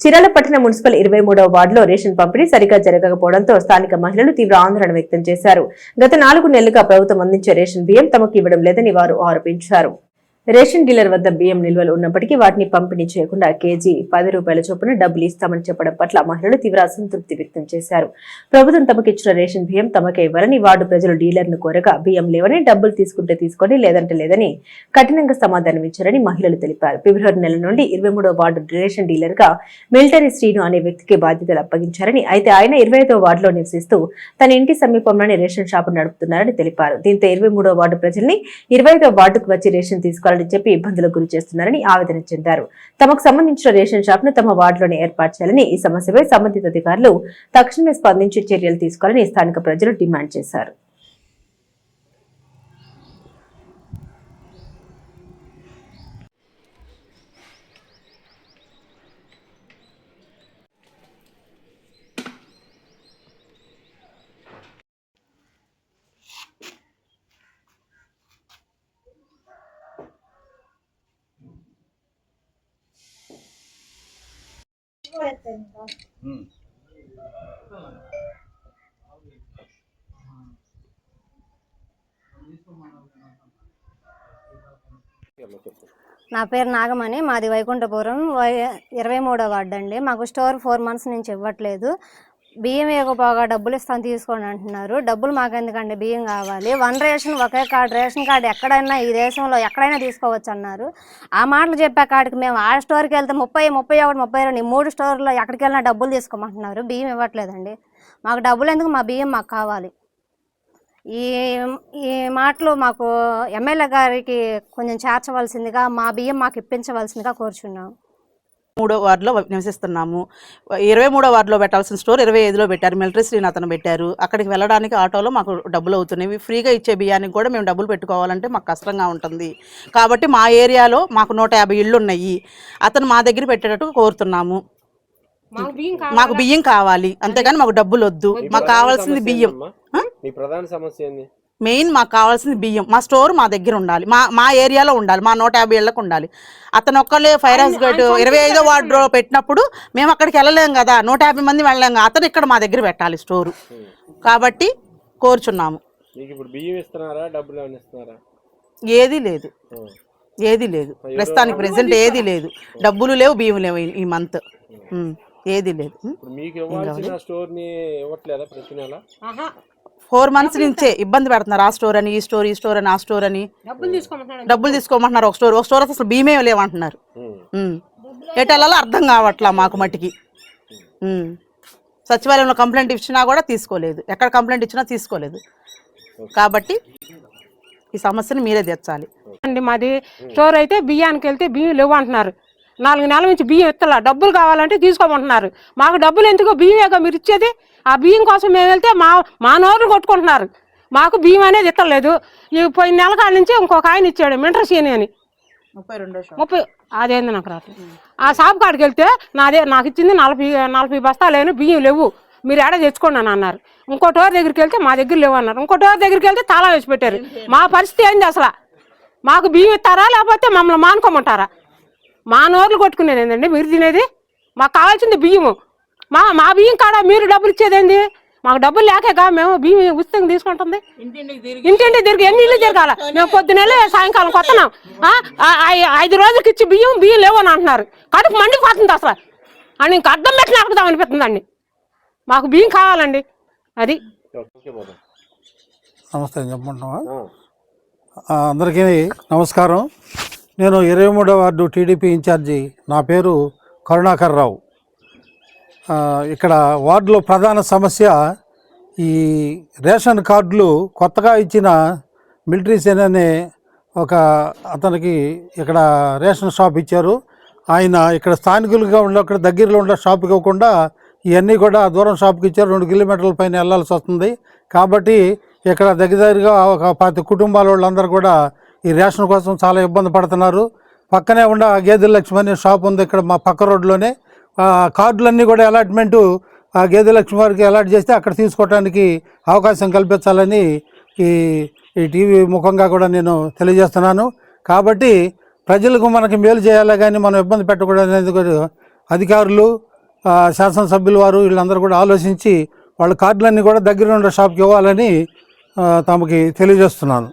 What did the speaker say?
చిరాల పట్టణ మున్సిపల్ 23వ వార్డులో రేషన్ పంపిణీ సరిగా జరగకపోవడంతో స్థానిక మహిళలు తీవ్ర ఆందోళన వ్యక్తం చేశారు. గత 4 నెలలుగా ప్రభుత్వం అందించే రేషన్ బియ్యం తమకు ఇవ్వడం లేదని వారు ఆరోపించారు. రేషన్ డీలర్ వద్ద బియ్యం నిల్వలు ఉన్నప్పటికీ వాటిని పంపిణీ చేయకుండా కేజీ 10 రూపాయల చొప్పున డబ్బులు ఇస్తామని చెప్పడం పట్ల మహిళలు తీవ్ర అసంతృప్తి వ్యక్తం చేశారు. ప్రభుత్వం తమకిచ్చిన రేషన్ బియ్యం తమకే ఇవ్వాలని వార్డు ప్రజలు డీలర్ను కోరగా బియ్యం లేవని, డబ్బులు తీసుకుంటే తీసుకోండి లేదంటే లేదని కఠినంగా సమాధానమిచ్చారని మహిళలు తెలిపారు. ఫిబ్రవరి నెల నుండి 23వ వార్డు రేషన్ డీలర్ గా మిలిటరీ శ్రీను అనే వ్యక్తికి బాధ్యతలు అప్పగించారని, అయితే ఆయన 25వ వార్డులో నివసిస్తూ తన ఇంటి సమీపంలోని రేషన్ షాపు నడుపుతున్నారని తెలిపారు. దీంతో 23వ వార్డు ప్రజల్ని 25వ వార్డుకు వచ్చి రేషన్ తీసుకోవాలని చెప్పి ఇబ్బందులకు గురి చేస్తున్నారని ఆవేదన చెందారు. తమకు సంబంధించిన రేషన్ షాప్ ను తమ వార్డులోనే ఏర్పాటు చేయాలని, ఈ సమస్యపై సంబంధిత అధికారులు తక్షణమే స్పందించి చర్యలు తీసుకోవాలని స్థానిక ప్రజలు డిమాండ్ చేశారు. నా పేరు నాగమణి, మాది వైకుంఠపురం 23వ వార్డు అండి. మాకు స్టోర్ 4 మంత్స్ నుంచి ఇవ్వట్లేదు. బియ్యం ఇవ్వకపోగా డబ్బులు ఇస్తాను తీసుకోండి అంటున్నారు. డబ్బులు మాకెందుకండి, బియ్యం కావాలి. వన్ రేషన్ ఒకే కార్డు, రేషన్ కార్డు ఎక్కడైనా ఈ దేశంలో ఎక్కడైనా తీసుకోవచ్చు అన్నారు. ఆ మాటలు చెప్పే కాడికి మేము ఆ స్టోర్కి వెళ్తే 30, 31, 32 3 స్టోర్లో ఎక్కడికి వెళ్ళినా డబ్బులు తీసుకోమంటున్నారు. బియ్యం ఇవ్వట్లేదండి. మాకు డబ్బులు ఎందుకు, మా బియ్యం మాకు కావాలి. ఈ మాటలు మాకు ఎమ్మెల్యే గారికి కొంచెం చేర్చవలసిందిగా, మా బియ్యం మాకు ఇప్పించవలసిందిగా కోరుచున్నాము. 3వ వార్డులో నివసిస్తున్నాము. 23వ వార్డులో పెట్టాల్సిన స్టోర్ 25లో పెట్టారు. మిలిటరీ శ్రీని అతను పెట్టారు. అక్కడికి వెళ్ళడానికి ఆటోలో మాకు డబ్బులు అవుతున్నాయి. ఫ్రీగా ఇచ్చే బియ్యానికి కూడా మేము డబ్బులు పెట్టుకోవాలంటే మాకు కష్టంగా ఉంటుంది. కాబట్టి మా ఏరియాలో మాకు 150 ఇళ్ళు ఉన్నాయి. అతను మా దగ్గర పెట్టేటట్టు కోరుతున్నాము. మాకు బియ్యం కావాలి, అంతేగాని మాకు డబ్బులు వద్దు. మాకు కావాల్సింది బియ్యం. మెయిన్ మాకు కావాల్సింది బియ్యం. మా స్టోర్ మా దగ్గర ఉండాలి, మా ఏరియాలో ఉండాలి, మా 150 ఇళ్లకు ఉండాలి. అతను ఒక్కళ్ళే ఫైర్ హౌస్ గేట్ 25వ వార్డులో పెట్టినప్పుడు మేము అక్కడికి వెళ్ళలేం కదా, 150 మంది వెళ్ళలేం కదా. అతను ఇక్కడ మా దగ్గర పెట్టాలి స్టోరు. కాబట్టి కోరుచున్నాము. ఏది లేదు, ఏది లేదు. ప్రస్తుతానికి ప్రెసెంట్ ఏది లేదు. డబ్బులు లేవు, బియ్యం లేవు. ఈ మంత్ ఏది లేదు. 4 మంత్స్ నుంచే ఇబ్బంది పెడుతున్నారు. ఆ స్టోర్ అని, ఈ స్టోర్ అని, ఆ స్టోర్ అని డబ్బులు తీసుకోమంటున్నారు. ఒక స్టోర్ అసలు బియ్యమే లేవంటున్నారు. ఎటెళ్ళాలో అర్థం కావట్లా మాకు మట్టికి. సచివాలయంలో కంప్లైంట్ ఇచ్చినా కూడా తీసుకోలేదు, ఎక్కడ కంప్లైంట్ ఇచ్చినా తీసుకోలేదు. కాబట్టి ఈ సమస్యను మీరే తీర్చాలి. మాది స్టోర్ అయితే బియ్యానికి వెళ్తే బియ్యం లేవు అంటున్నారు. 4 నెలల నుంచి బియ్యం ఇస్తలా, డబ్బులు కావాలంటే తీసుకోమంటున్నారు. మాకు డబ్బులు ఎందుకో, బియ్యమేగా మీరు ఇచ్చేది. ఆ బియ్యం కోసం మేము వెళ్తే మా నోర్లు కొట్టుకుంటున్నారు. మాకు బియ్యం అనేది ఇస్తలేదు. ఈ పోయిన నెల కాడ నుంచి ఇంకొక ఆయన ఇచ్చాడు, మిలిటరీ శ్రీని అని 30 అదేంది నాకు రాత్రి. ఆ షాప్ కాడికి వెళ్తే నాకు ఇచ్చింది 40 బస్తాలేను, బియ్యం లేవు, మీరు ఏడా తెచ్చుకోండి అని అన్నారు. ఇంకో టోర్ దగ్గరికి వెళ్తే మా దగ్గర లేవు అన్నారు. ఇంకో టోర్ దగ్గరికి వెళ్తే తాళం వేసి పెట్టారు. మా పరిస్థితి ఏంది అసలు? మాకు బియ్యం ఇస్తారా లేకపోతే మమ్మల్ని మానుకోమంటారా? మా నోర్లు కొట్టుకునేది ఏంటండి మీరు తినేది? మాకు కావాల్సింది బియ్యము. మా బియ్యం కాడ మీరు డబ్బులు ఇచ్చేదేంది? మాకు డబ్బులు లేకగా మేము బియ్యం ఉచితంగా తీసుకుంటుంది. ఇంటింటి తిరిగి ఎన్ని ఇల్లు తిరగాల? మేము పొద్దునెళ్ళి సాయంకాలం కొత్తనాం. 5 రోజులకి ఇచ్చి బియ్యం లేవు అని అంటున్నారు. కడుపు మండిపోతుంది అసలు. అని ఇంక అర్థం పెట్టి ఆపుదాం అనిపిస్తుందండి. మాకు బియ్యం కావాలండి. అది నమస్తే చెప్పమంటున్నావా? అందరికీ నమస్కారం. నేను 23వ వార్డు టీడీపీ ఇన్ఛార్జి. నా పేరు కరుణాకర్ రావు. ఇక్కడ వార్డులో ప్రధాన సమస్య ఈ రేషన్ కార్డులు. కొత్తగా ఇచ్చిన మిలిటరీ సేన అనే ఒక అతనికి ఇక్కడ రేషన్ షాప్ ఇచ్చారు. ఆయన ఇక్కడ స్థానికులుగా ఉండే ఇక్కడ దగ్గరలో ఉండే షాప్కి ఇవ్వకుండా ఇవన్నీ కూడా దూరం షాప్కి ఇచ్చారు. 2 కిలోమీటర్ల పైన వెళ్ళాల్సి వస్తుంది. కాబట్టి ఇక్కడ దగ్గరగా ఒక 10 కుటుంబాల వాళ్ళందరూ కూడా ఈ రేషన్ కోసం చాలా ఇబ్బంది పడుతున్నారు. పక్కనే ఉన్న గేదెల లక్ష్మి అనే షాప్ ఉంది ఇక్కడ మా పక్క రోడ్లోనే. కార్డులన్నీ కూడా అలాట్మెంటు ఆ గేదెల లక్ష్మి వారికి అలాట్ చేస్తే అక్కడ తీసుకోవడానికి అవకాశం కల్పించాలని ఈ టీవీ ముఖంగా కూడా నేను తెలియజేస్తున్నాను. కాబట్టి ప్రజలకు మనకి మేలు చేయాలి కానీ మనం ఇబ్బంది పెట్టకూడదు అనేది కూడా అధికారులు శాసనసభ్యుల వారు వీళ్ళందరూ కూడా ఆలోచించి వాళ్ళ కార్డులన్నీ కూడా దగ్గర ఉన్న షాప్కి ఇవ్వాలని తమకి తెలియజేస్తున్నాను.